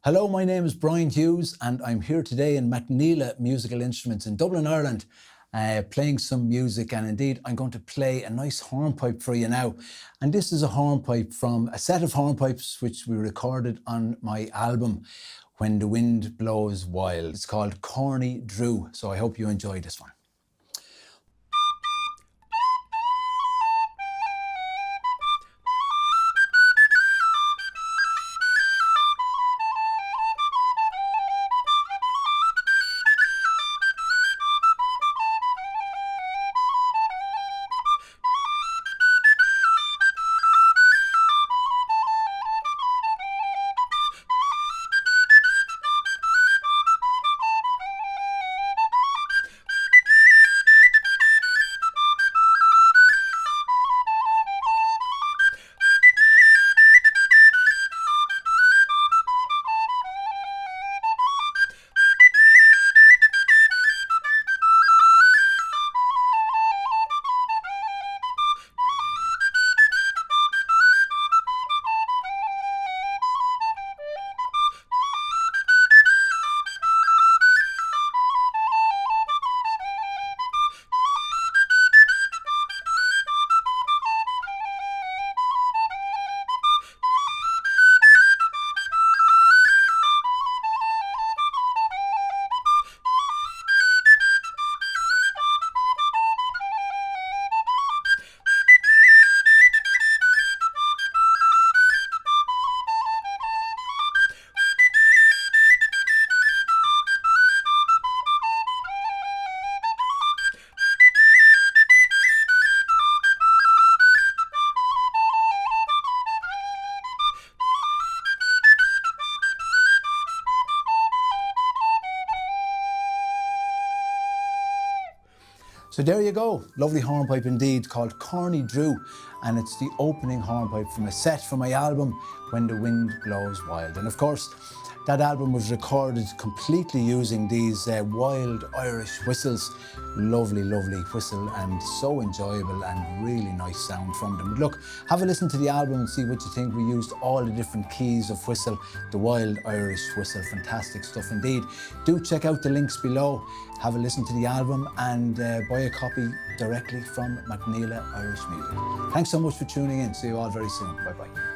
Hello, my name is Brian Hughes and I'm here today in McNeela Musical Instruments in Dublin, Ireland, playing some music, and indeed I'm going to play a nice hornpipe for you now. And this is a hornpipe from a set of hornpipes which we recorded on my album, When the Wind Blows Wild. It's called Corney Drew, so I hope you enjoy this one. So there you go, lovely hornpipe indeed, called Corney Drew, and it's the opening hornpipe from a set from my album, When the Wind Blows Wild. And of course, that album was recorded completely using these wild Irish whistles. Lovely, lovely whistle, and so enjoyable and really nice sound from them. But look, have a listen to the album and see what you think. We used all the different keys of whistle, the wild Irish whistle, fantastic stuff indeed. Do check out the links below, have a listen to the album and buy a copy directly from McNeela Irish Music. Thanks so much for tuning in. See you all very soon. Bye bye.